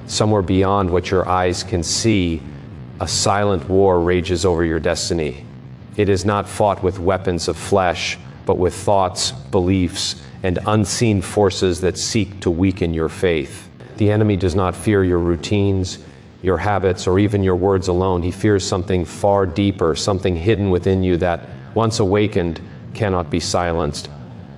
Somewhere beyond what your eyes can see, a silent war rages over your destiny. It is not fought with weapons of flesh, but with thoughts, beliefs, and unseen forces that seek to weaken your faith. The enemy does not fear your routines, your habits, or even your words alone. He fears something far deeper, something hidden within you that, once awakened, cannot be silenced.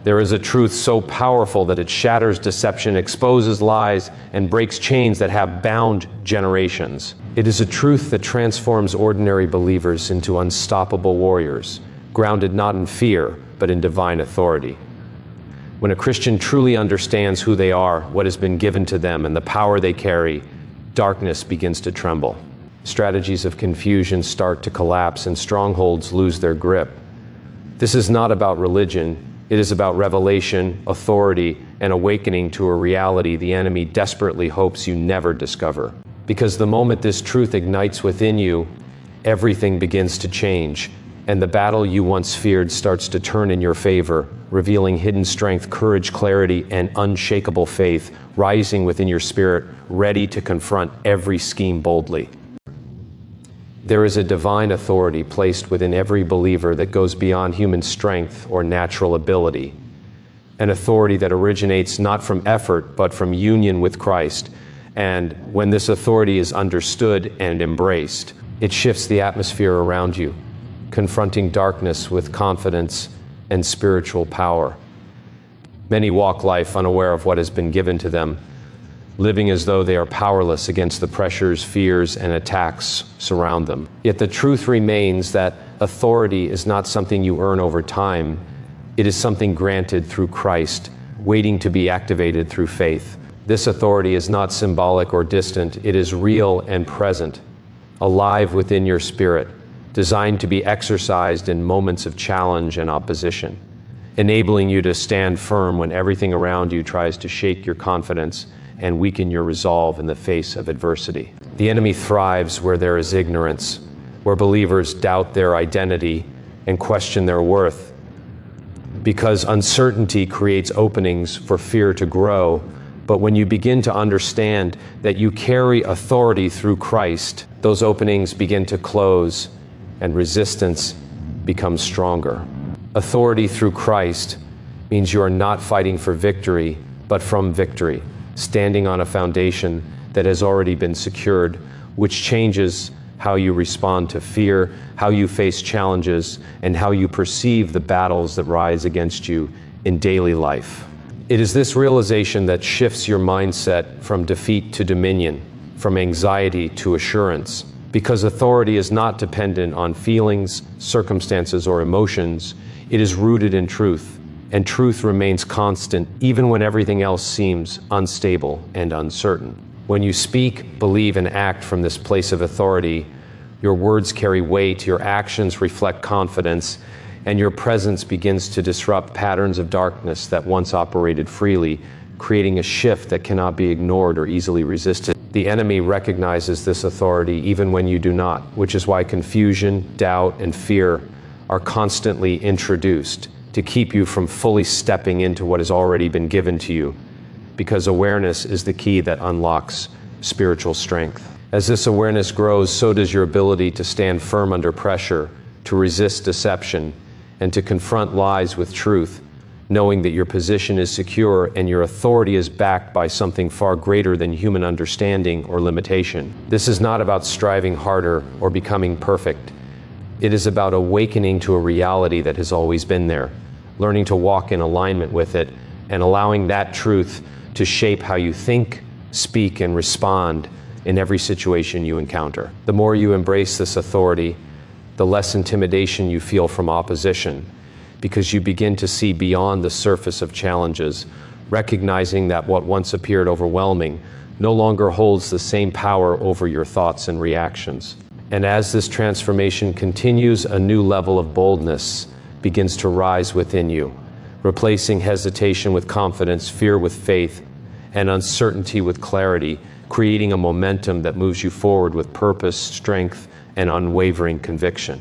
There is a truth so powerful that it shatters deception, exposes lies, and breaks chains that have bound generations. It is a truth that transforms ordinary believers into unstoppable warriors, grounded not in fear, but in divine authority. When a Christian truly understands who they are, what has been given to them, and the power they carry, darkness begins to tremble. Strategies of confusion start to collapse, and strongholds lose their grip. This is not about religion. It is about revelation, authority, and awakening to a reality the enemy desperately hopes you never discover. Because the moment this truth ignites within you, everything begins to change, and the battle you once feared starts to turn in your favor, revealing hidden strength, courage, clarity, and unshakable faith rising within your spirit, ready to confront every scheme boldly. There is a divine authority placed within every believer that goes beyond human strength or natural ability, an authority that originates not from effort, but from union with Christ. And when this authority is understood and embraced, it shifts the atmosphere around you, confronting darkness with confidence and spiritual power. Many walk life unaware of what has been given to them, living as though they are powerless against the pressures, fears, and attacks surround them. Yet the truth remains that authority is not something you earn over time. It is something granted through Christ, waiting to be activated through faith. This authority is not symbolic or distant. It is real and present, alive within your spirit, designed to be exercised in moments of challenge and opposition, enabling you to stand firm when everything around you tries to shake your confidence and weaken your resolve in the face of adversity. The enemy thrives where there is ignorance, where believers doubt their identity and question their worth. Because uncertainty creates openings for fear to grow, but when you begin to understand that you carry authority through Christ, those openings begin to close and resistance becomes stronger. Authority through Christ means you are not fighting for victory, but from victory, standing on a foundation that has already been secured, which changes how you respond to fear, how you face challenges, and how you perceive the battles that rise against you in daily life. It is this realization that shifts your mindset from defeat to dominion, from anxiety to assurance, because authority is not dependent on feelings, circumstances, or emotions. It is rooted in truth. And truth remains constant even when everything else seems unstable and uncertain. When you speak, believe, and act from this place of authority, your words carry weight, your actions reflect confidence, and your presence begins to disrupt patterns of darkness that once operated freely, creating a shift that cannot be ignored or easily resisted. The enemy recognizes this authority even when you do not, which is why confusion, doubt, and fear are constantly introduced to keep you from fully stepping into what has already been given to you, because awareness is the key that unlocks spiritual strength. As this awareness grows, so does your ability to stand firm under pressure, to resist deception, and to confront lies with truth, knowing that your position is secure and your authority is backed by something far greater than human understanding or limitation. This is not about striving harder or becoming perfect. It is about awakening to a reality that has always been there, learning to walk in alignment with it, and allowing that truth to shape how you think, speak, and respond in every situation you encounter. The more you embrace this authority, the less intimidation you feel from opposition, because you begin to see beyond the surface of challenges, recognizing that what once appeared overwhelming no longer holds the same power over your thoughts and reactions. And as this transformation continues, a new level of boldness begins to rise within you, replacing hesitation with confidence, fear with faith, and uncertainty with clarity, creating a momentum that moves you forward with purpose, strength, and unwavering conviction.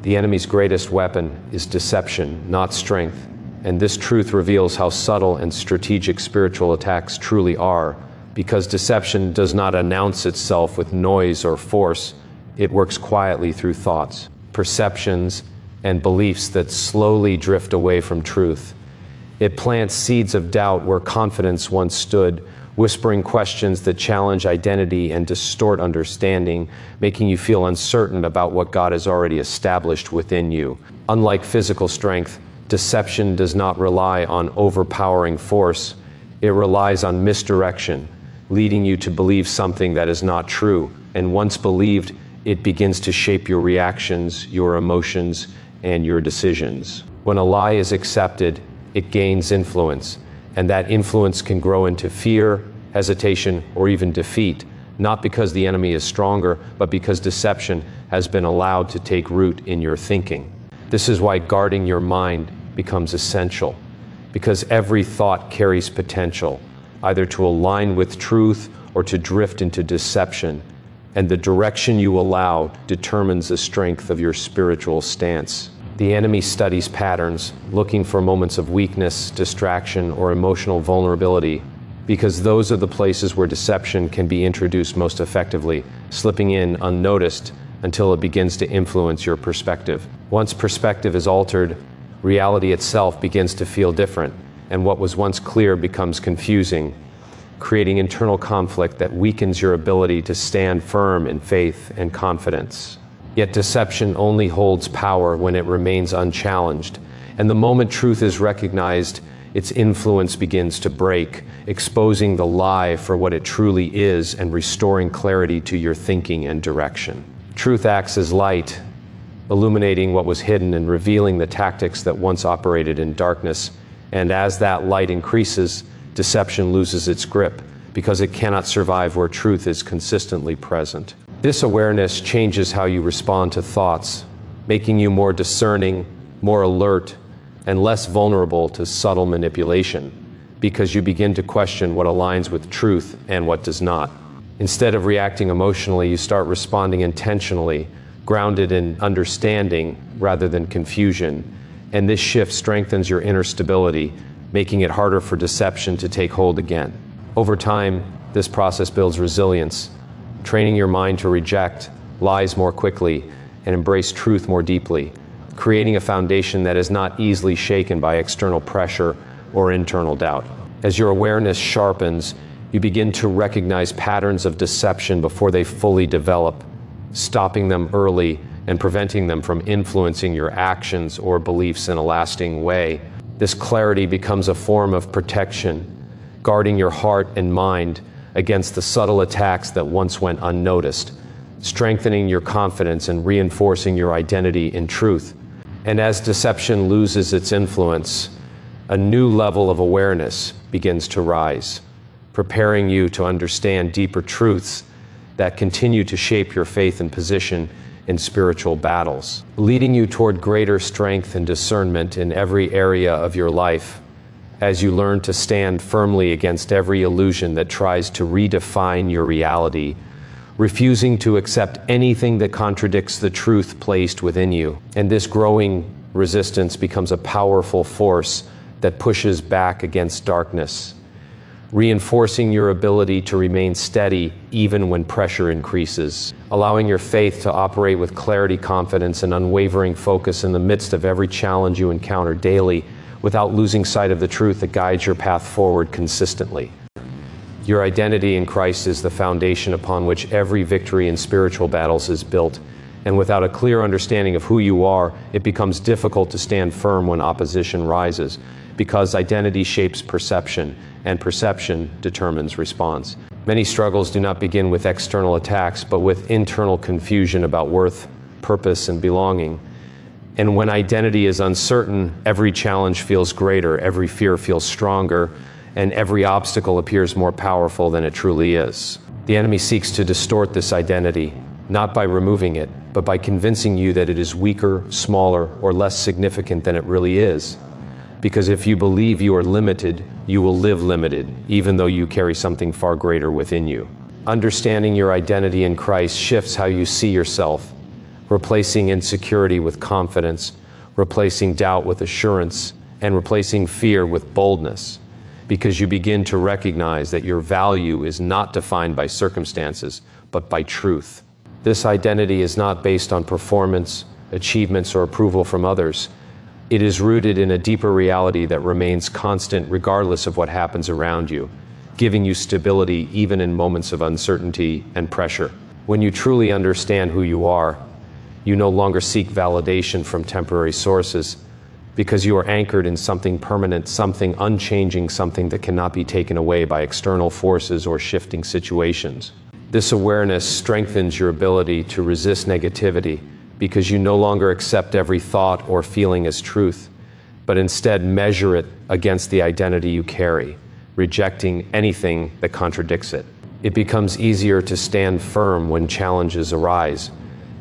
The enemy's greatest weapon is deception, not strength, and this truth reveals how subtle and strategic spiritual attacks truly are, because deception does not announce itself with noise or force. It works quietly through thoughts, perceptions, and beliefs that slowly drift away from truth. It plants seeds of doubt where confidence once stood, whispering questions that challenge identity and distort understanding, making you feel uncertain about what God has already established within you. Unlike physical strength, deception does not rely on overpowering force. It relies on misdirection, leading you to believe something that is not true. And once believed, it begins to shape your reactions, your emotions, and your decisions. When a lie is accepted, it gains influence, and that influence can grow into fear, hesitation, or even defeat, not because the enemy is stronger, but because deception has been allowed to take root in your thinking. This is why guarding your mind becomes essential, because every thought carries potential, either to align with truth or to drift into deception, and the direction you allow determines the strength of your spiritual stance. The enemy studies patterns, looking for moments of weakness, distraction, or emotional vulnerability, because those are the places where deception can be introduced most effectively, slipping in unnoticed until it begins to influence your perspective. Once perspective is altered, reality itself begins to feel different, and what was once clear becomes confusing, creating internal conflict that weakens your ability to stand firm in faith and confidence. Yet deception only holds power when it remains unchallenged, and the moment truth is recognized, its influence begins to break, exposing the lie for what it truly is and restoring clarity to your thinking and direction. Truth acts as light, illuminating what was hidden and revealing the tactics that once operated in darkness. And as that light increases, deception loses its grip because it cannot survive where truth is consistently present. This awareness changes how you respond to thoughts, making you more discerning, more alert, and less vulnerable to subtle manipulation, because you begin to question what aligns with truth and what does not. Instead of reacting emotionally, you start responding intentionally, grounded in understanding rather than confusion, and this shift strengthens your inner stability, making it harder for deception to take hold again. Over time, this process builds resilience, training your mind to reject lies more quickly and embrace truth more deeply, creating a foundation that is not easily shaken by external pressure or internal doubt. As your awareness sharpens, you begin to recognize patterns of deception before they fully develop, stopping them early and preventing them from influencing your actions or beliefs in a lasting way. This clarity becomes a form of protection, guarding your heart and mind against the subtle attacks that once went unnoticed, strengthening your confidence and reinforcing your identity in truth. And as deception loses its influence, a new level of awareness begins to rise, preparing you to understand deeper truths that continue to shape your faith and position in spiritual battles, leading you toward greater strength and discernment in every area of your life as you learn to stand firmly against every illusion that tries to redefine your reality, refusing to accept anything that contradicts the truth placed within you. And this growing resistance becomes a powerful force that pushes back against darkness, reinforcing your ability to remain steady even when pressure increases, allowing your faith to operate with clarity, confidence, and unwavering focus in the midst of every challenge you encounter daily, without losing sight of the truth that guides your path forward consistently. Your identity in Christ is the foundation upon which every victory in spiritual battles is built, and without a clear understanding of who you are, it becomes difficult to stand firm when opposition rises, because identity shapes perception, and perception determines response. Many struggles do not begin with external attacks, but with internal confusion about worth, purpose, and belonging. And when identity is uncertain, every challenge feels greater, every fear feels stronger, and every obstacle appears more powerful than it truly is. The enemy seeks to distort this identity, not by removing it, but by convincing you that it is weaker, smaller, or less significant than it really is. Because if you believe you are limited, you will live limited, even though you carry something far greater within you. Understanding your identity in Christ shifts how you see yourself, replacing insecurity with confidence, replacing doubt with assurance, and replacing fear with boldness. because you begin to recognize that your value is not defined by circumstances, but by truth. This identity is not based on performance, achievements, or approval from others. It is rooted in a deeper reality that remains constant regardless of what happens around you, giving you stability even in moments of uncertainty and pressure. When you truly understand who you are, you no longer seek validation from temporary sources, because you are anchored in something permanent, something unchanging, something that cannot be taken away by external forces or shifting situations. This awareness strengthens your ability to resist negativity, because you no longer accept every thought or feeling as truth, but instead measure it against the identity you carry, rejecting anything that contradicts it. It becomes easier to stand firm when challenges arise,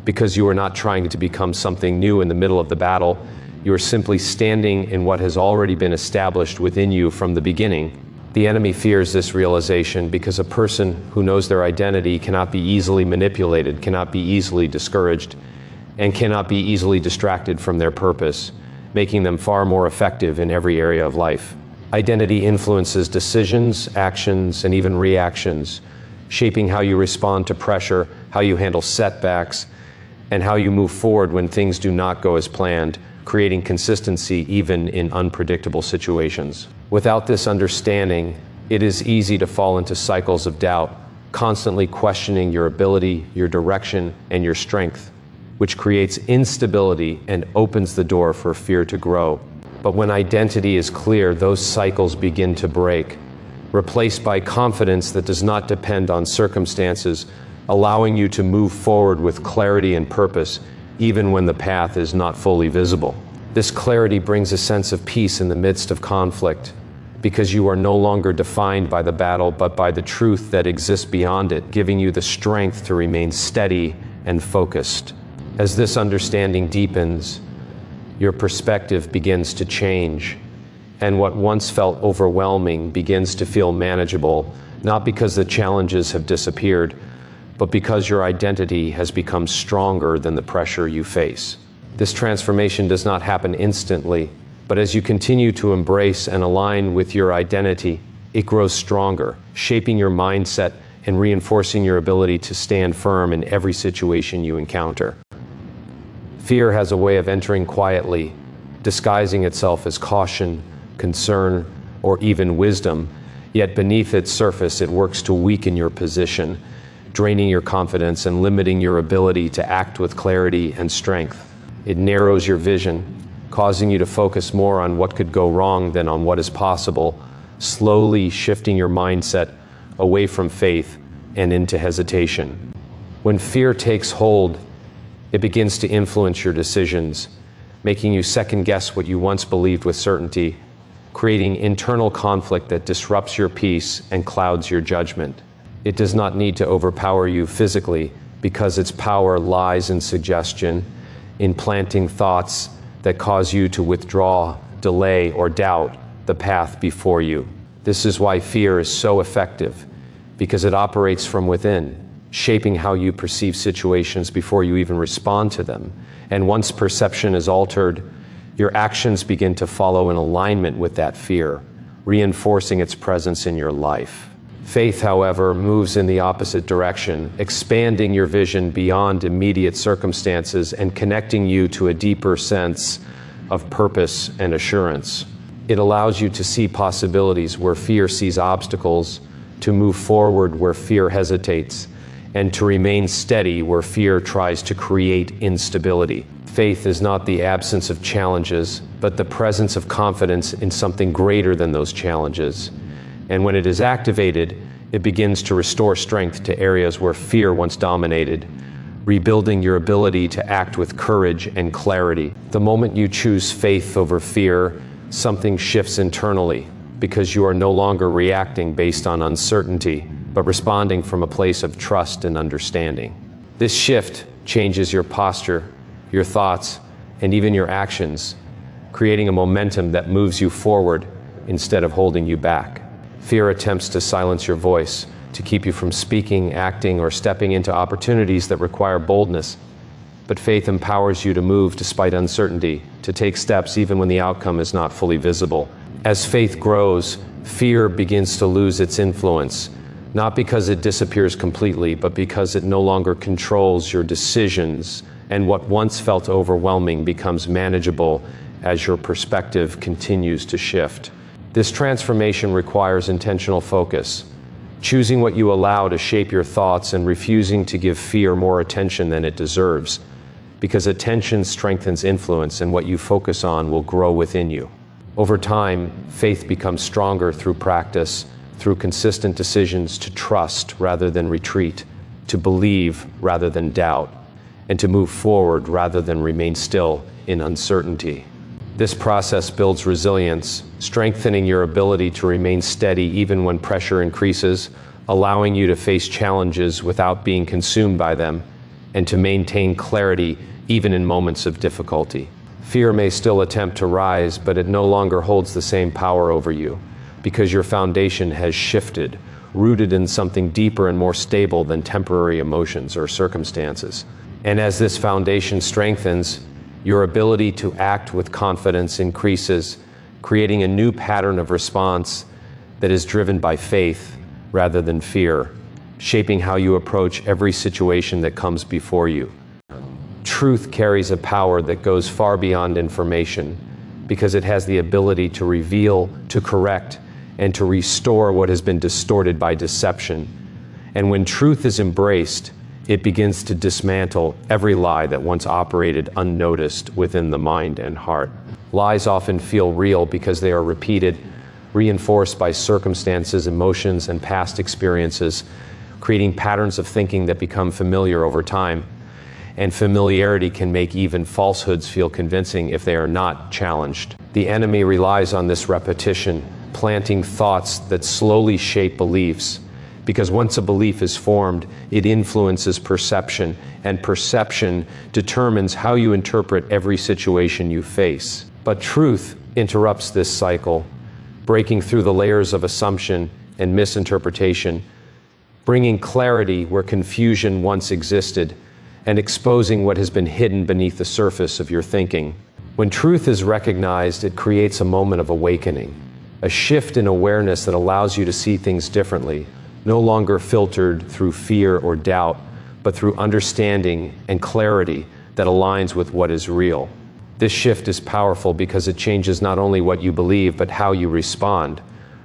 because you are not trying to become something new in the middle of the battle. You are simply standing in what has already been established within you from the beginning. The enemy fears this realization because a person who knows their identity cannot be easily manipulated, cannot be easily discouraged, and cannot be easily distracted from their purpose, making them far more effective in every area of life. Identity influences decisions, actions, and even reactions, shaping how you respond to pressure, how you handle setbacks, and how you move forward when things do not go as planned, creating consistency even in unpredictable situations. Without this understanding, it is easy to fall into cycles of doubt, constantly questioning your ability, your direction, and your strength, which creates instability and opens the door for fear to grow. But when identity is clear, those cycles begin to break, replaced by confidence that does not depend on circumstances, allowing you to move forward with clarity and purpose, even when the path is not fully visible. This clarity brings a sense of peace in the midst of conflict, because you are no longer defined by the battle, but by the truth that exists beyond it, giving you the strength to remain steady and focused. As this understanding deepens, your perspective begins to change, and what once felt overwhelming begins to feel manageable, not because the challenges have disappeared, but because your identity has become stronger than the pressure you face. This transformation does not happen instantly, but as you continue to embrace and align with your identity, it grows stronger, shaping your mindset and reinforcing your ability to stand firm in every situation you encounter. Fear has a way of entering quietly, disguising itself as caution, concern, or even wisdom, yet beneath its surface it works to weaken your position, draining your confidence and limiting your ability to act with clarity and strength. It narrows your vision, causing you to focus more on what could go wrong than on what is possible, slowly shifting your mindset away from faith and into hesitation. When fear takes hold, it begins to influence your decisions, making you second-guess what you once believed with certainty, creating internal conflict that disrupts your peace and clouds your judgment. It does not need to overpower you physically, because its power lies in suggestion, in planting thoughts that cause you to withdraw, delay, or doubt the path before you. This is why fear is so effective, because it operates from within, shaping how you perceive situations before you even respond to them. And once perception is altered, your actions begin to follow in alignment with that fear, reinforcing its presence in your life. Faith, however, moves in the opposite direction, expanding your vision beyond immediate circumstances and connecting you to a deeper sense of purpose and assurance. It allows you to see possibilities where fear sees obstacles, to move forward where fear hesitates, and to remain steady where fear tries to create instability. Faith is not the absence of challenges, but the presence of confidence in something greater than those challenges. And when it is activated, it begins to restore strength to areas where fear once dominated, rebuilding your ability to act with courage and clarity. The moment you choose faith over fear, something shifts internally, because you are no longer reacting based on uncertainty, but responding from a place of trust and understanding. This shift changes your posture, your thoughts, and even your actions, creating a momentum that moves you forward instead of holding you back. Fear attempts to silence your voice, to keep you from speaking, acting, or stepping into opportunities that require boldness. But faith empowers you to move despite uncertainty, to take steps even when the outcome is not fully visible. As faith grows, Fear begins to lose its influence, not because it disappears completely, but because it no longer controls your decisions, and what once felt overwhelming becomes manageable as your perspective continues to shift. This transformation requires intentional focus, choosing what you allow to shape your thoughts and refusing to give fear more attention than it deserves, because attention strengthens influence and what you focus on will grow within you. Over time, faith becomes stronger through practice, through consistent decisions to trust rather than retreat, to believe rather than doubt, and to move forward rather than remain still in uncertainty. This process builds resilience, strengthening your ability to remain steady even when pressure increases, allowing you to face challenges without being consumed by them, and to maintain clarity even in moments of difficulty. Fear may still attempt to rise, but it no longer holds the same power over you, because your foundation has shifted, rooted in something deeper and more stable than temporary emotions or circumstances. And as this foundation strengthens, your ability to act with confidence increases, creating a new pattern of response that is driven by faith rather than fear, shaping how you approach every situation that comes before you. Truth carries a power that goes far beyond information, because it has the ability to reveal, to correct, and to restore what has been distorted by deception. And when truth is embraced, it begins to dismantle every lie that once operated unnoticed within the mind and heart. Lies often feel real because they are repeated, reinforced by circumstances, emotions, and past experiences, creating patterns of thinking that become familiar over time. And familiarity can make even falsehoods feel convincing if they are not challenged. The enemy relies on this repetition, planting thoughts that slowly shape beliefs. Because once a belief is formed, it influences perception, and perception determines how you interpret every situation you face. But truth interrupts this cycle, breaking through the layers of assumption and misinterpretation, bringing clarity where confusion once existed, and exposing what has been hidden beneath the surface of your thinking. When truth is recognized, it creates a moment of awakening, a shift in awareness that allows you to see things differently, no longer filtered through fear or doubt, but through understanding and clarity that aligns with what is real. This shift is powerful because it changes not only what you believe, but how you respond,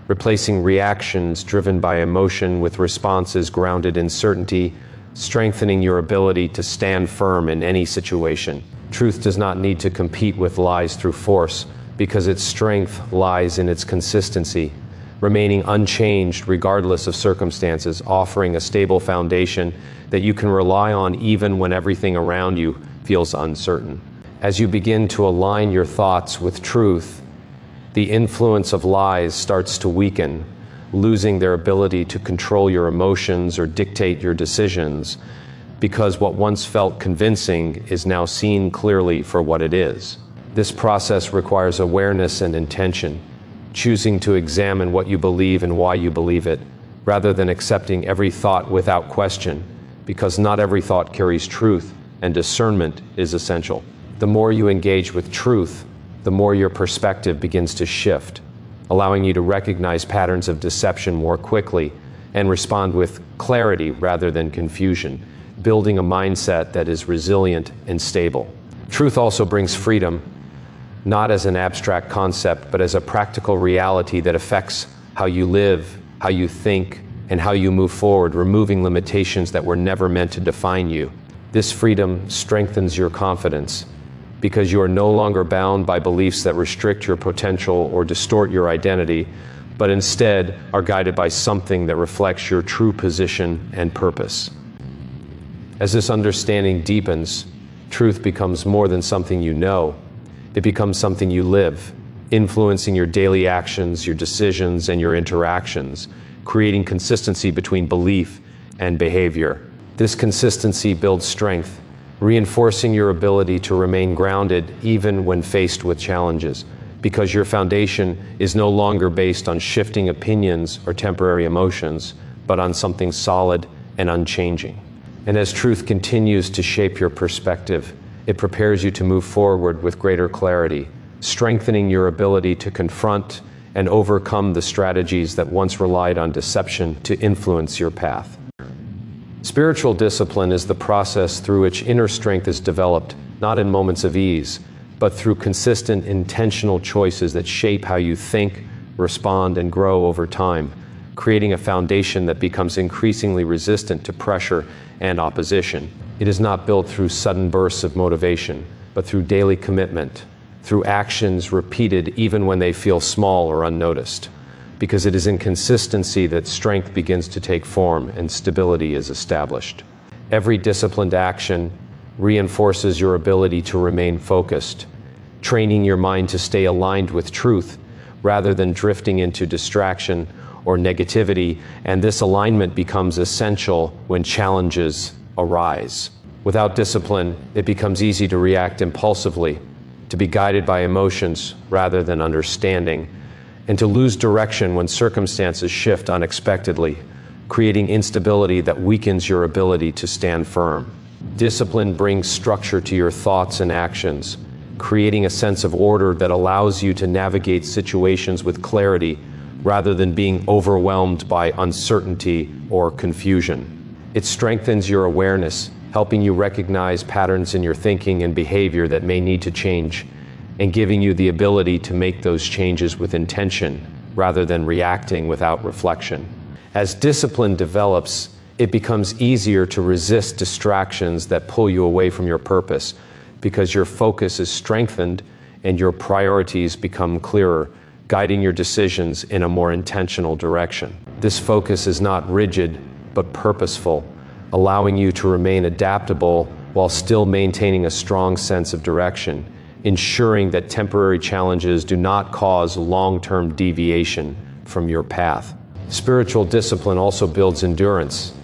replacing reactions driven by emotion with responses grounded in certainty, strengthening your ability to stand firm in any situation. Truth does not need to compete with lies through force, because its strength lies in its consistency, remaining unchanged regardless of circumstances, offering a stable foundation that you can rely on even when everything around you feels uncertain. As you begin to align your thoughts with truth, the influence of lies starts to weaken, losing their ability to control your emotions or dictate your decisions, because what once felt convincing is now seen clearly for what it is. This process requires awareness and intention, choosing to examine what you believe and why you believe it, rather than accepting every thought without question, because not every thought carries truth, and discernment is essential. The more you engage with truth, the more your perspective begins to shift, allowing you to recognize patterns of deception more quickly and respond with clarity rather than confusion, building a mindset that is resilient and stable. Truth also brings freedom, not as an abstract concept, but as a practical reality that affects how you live, how you think, and how you move forward, removing limitations that were never meant to define you. This freedom strengthens your confidence, because you are no longer bound by beliefs that restrict your potential or distort your identity, but instead are guided by something that reflects your true position and purpose. As this understanding deepens, truth becomes more than something you know. It becomes something you live, influencing your daily actions, your decisions, and your interactions, creating consistency between belief and behavior. This consistency builds strength, reinforcing your ability to remain grounded even when faced with challenges, because your foundation is no longer based on shifting opinions or temporary emotions, but on something solid and unchanging. And as truth continues to shape your perspective, it prepares you to move forward with greater clarity, strengthening your ability to confront and overcome the strategies that once relied on deception to influence your path. Spiritual discipline is the process through which inner strength is developed, not in moments of ease, but through consistent, intentional choices that shape how you think, respond, and grow over time, creating a foundation that becomes increasingly resistant to pressure and opposition. It is not built through sudden bursts of motivation, but through daily commitment, through actions repeated even when they feel small or unnoticed, because it is in consistency that strength begins to take form and stability is established. Every disciplined action reinforces your ability to remain focused, training your mind to stay aligned with truth rather than drifting into distraction or negativity, and this alignment becomes essential when challenges arise. Without discipline, it becomes easy to react impulsively, to be guided by emotions rather than understanding, and to lose direction when circumstances shift unexpectedly, creating instability that weakens your ability to stand firm. Discipline brings structure to your thoughts and actions, creating a sense of order that allows you to navigate situations with clarity rather than being overwhelmed by uncertainty or confusion. It strengthens your awareness, helping you recognize patterns in your thinking and behavior that may need to change, and giving you the ability to make those changes with intention rather than reacting without reflection. As discipline develops, it becomes easier to resist distractions that pull you away from your purpose, because your focus is strengthened and your priorities become clearer, guiding your decisions in a more intentional direction. This focus is not rigid, but purposeful, allowing you to remain adaptable while still maintaining a strong sense of direction, ensuring that temporary challenges do not cause long-term deviation from your path. Spiritual discipline also builds endurance,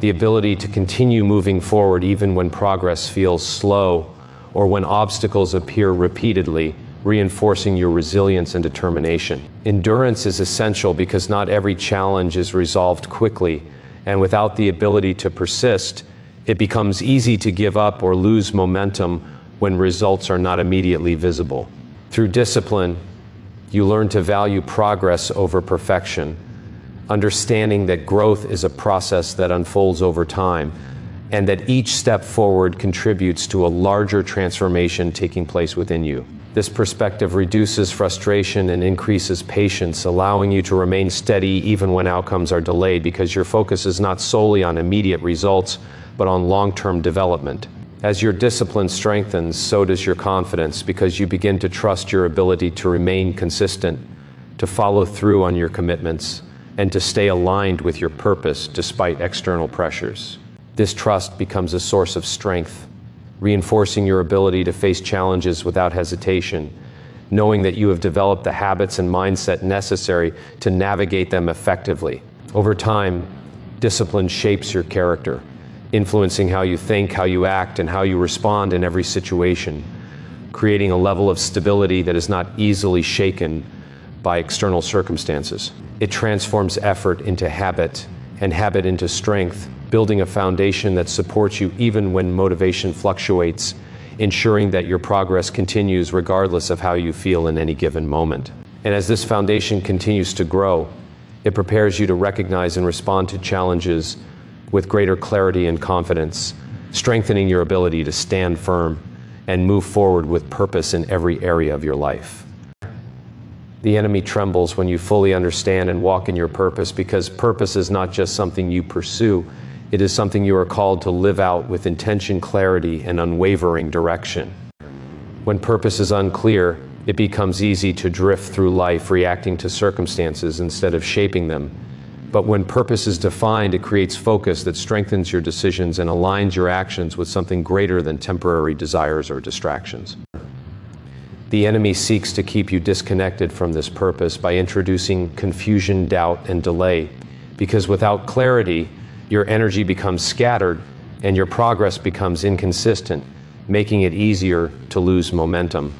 the ability to continue moving forward even when progress feels slow or when obstacles appear repeatedly, reinforcing your resilience and determination. Endurance is essential because not every challenge is resolved quickly, and without the ability to persist, it becomes easy to give up or lose momentum when results are not immediately visible. Through discipline, you learn to value progress over perfection, understanding that growth is a process that unfolds over time, and that each step forward contributes to a larger transformation taking place within you. This perspective reduces frustration and increases patience, allowing you to remain steady even when outcomes are delayed, because your focus is not solely on immediate results, but on long-term development. As your discipline strengthens, so does your confidence, because you begin to trust your ability to remain consistent, to follow through on your commitments, and to stay aligned with your purpose despite external pressures. This trust becomes a source of strength, reinforcing your ability to face challenges without hesitation, knowing that you have developed the habits and mindset necessary to navigate them effectively. Over time, discipline shapes your character, influencing how you think, how you act, and how you respond in every situation, creating a level of stability that is not easily shaken by external circumstances. It transforms effort into habit and habit into strength, building a foundation that supports you even when motivation fluctuates, ensuring that your progress continues regardless of how you feel in any given moment. And as this foundation continues to grow, it prepares you to recognize and respond to challenges with greater clarity and confidence, strengthening your ability to stand firm and move forward with purpose in every area of your life. The enemy trembles when you fully understand and walk in your purpose, because purpose is not just something you pursue, it is something you are called to live out with intention, clarity, and unwavering direction. When purpose is unclear, it becomes easy to drift through life reacting to circumstances instead of shaping them. But when purpose is defined, it creates focus that strengthens your decisions and aligns your actions with something greater than temporary desires or distractions. The enemy seeks to keep you disconnected from this purpose by introducing confusion, doubt, and delay, because without clarity, your energy becomes scattered and your progress becomes inconsistent, making it easier to lose momentum.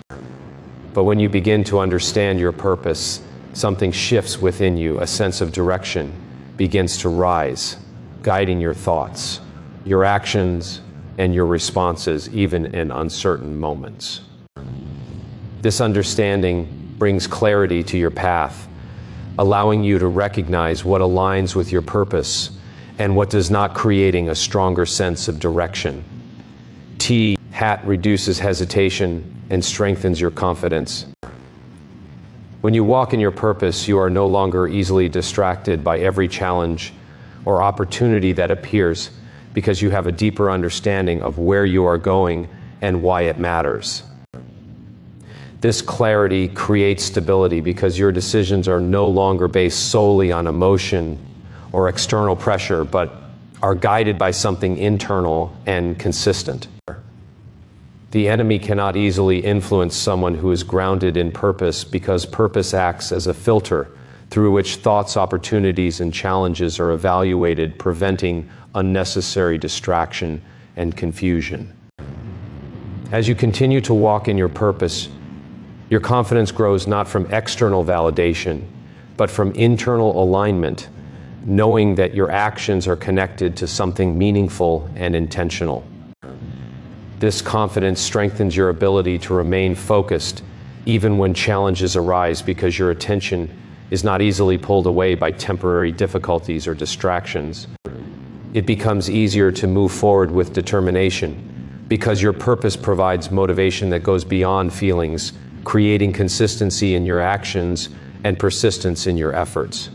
But when you begin to understand your purpose, something shifts within you. A sense of direction begins to rise, guiding your thoughts, your actions, and your responses, even in uncertain moments. This understanding brings clarity to your path, allowing you to recognize what aligns with your purpose and what does not, creating a stronger sense of direction. T, hat, reduces hesitation and strengthens your confidence. When you walk in your purpose, you are no longer easily distracted by every challenge or opportunity that appears, because you have a deeper understanding of where you are going and why it matters. This clarity creates stability because your decisions are no longer based solely on emotion or external pressure, but are guided by something internal and consistent. The enemy cannot easily influence someone who is grounded in purpose, because purpose acts as a filter through which thoughts, opportunities, and challenges are evaluated, preventing unnecessary distraction and confusion. As you continue to walk in your purpose, your confidence grows not from external validation, but from internal alignment, knowing that your actions are connected to something meaningful and intentional. This confidence strengthens your ability to remain focused even when challenges arise, because your attention is not easily pulled away by temporary difficulties or distractions. It becomes easier to move forward with determination because your purpose provides motivation that goes beyond feelings, creating consistency in your actions and persistence in your efforts.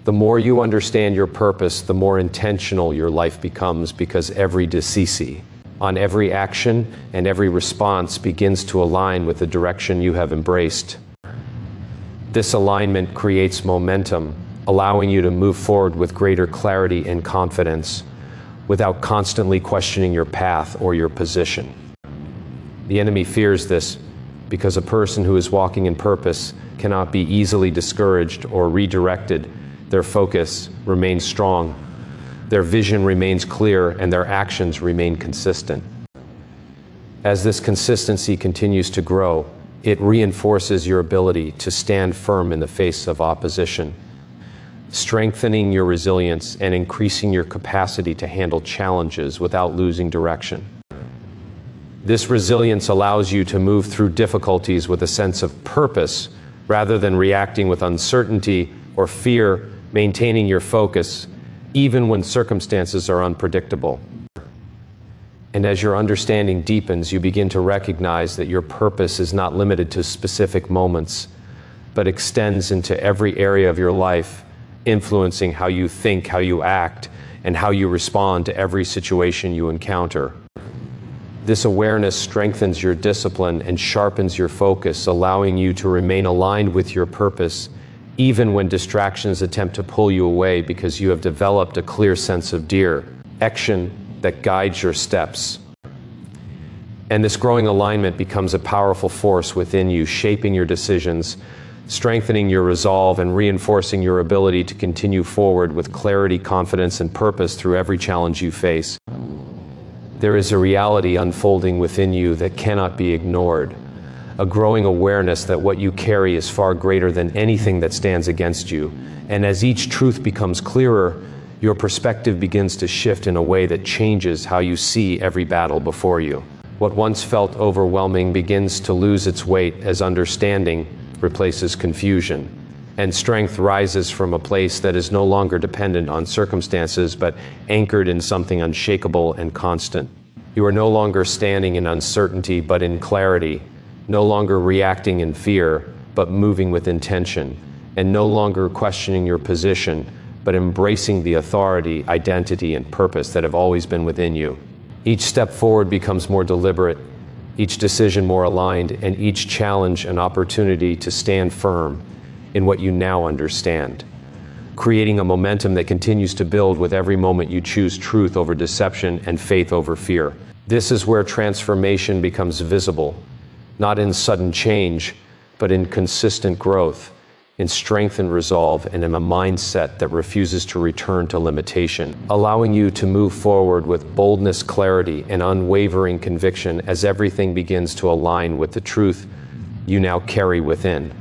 The more you understand your purpose, the more intentional your life becomes, because every decision on every action and every response begins to align with the direction you have embraced. This alignment creates momentum, allowing you to move forward with greater clarity and confidence without constantly questioning your path or your position. The enemy fears this because a person who is walking in purpose cannot be easily discouraged or redirected. Their focus remains strong, their vision remains clear, and their actions remain consistent. As this consistency continues to grow, it reinforces your ability to stand firm in the face of opposition, strengthening your resilience and increasing your capacity to handle challenges without losing direction. This resilience allows you to move through difficulties with a sense of purpose rather than reacting with uncertainty or fear, maintaining your focus even when circumstances are unpredictable. And as your understanding deepens, you begin to recognize that your purpose is not limited to specific moments, but extends into every area of your life, influencing how you think, how you act, and how you respond to every situation you encounter. This awareness strengthens your discipline and sharpens your focus, allowing you to remain aligned with your purpose even when distractions attempt to pull you away, because you have developed a clear sense of action that guides your steps. And this growing alignment becomes a powerful force within you, shaping your decisions, strengthening your resolve, and reinforcing your ability to continue forward with clarity, confidence, and purpose through every challenge you face. There is a reality unfolding within you that cannot be ignored, a growing awareness that what you carry is far greater than anything that stands against you. And as each truth becomes clearer, your perspective begins to shift in a way that changes how you see every battle before you. What once felt overwhelming begins to lose its weight as understanding replaces confusion, and strength rises from a place that is no longer dependent on circumstances, but anchored in something unshakable and constant. You are no longer standing in uncertainty, but in clarity, no longer reacting in fear, but moving with intention, and no longer questioning your position, but embracing the authority, identity, and purpose that have always been within you. Each step forward becomes more deliberate, each decision more aligned, and each challenge an opportunity to stand firm in what you now understand, creating a momentum that continues to build with every moment you choose truth over deception and faith over fear. This is where transformation becomes visible, not in sudden change, but in consistent growth, in strength and resolve, and in a mindset that refuses to return to limitation, allowing you to move forward with boldness, clarity, and unwavering conviction as everything begins to align with the truth you now carry within.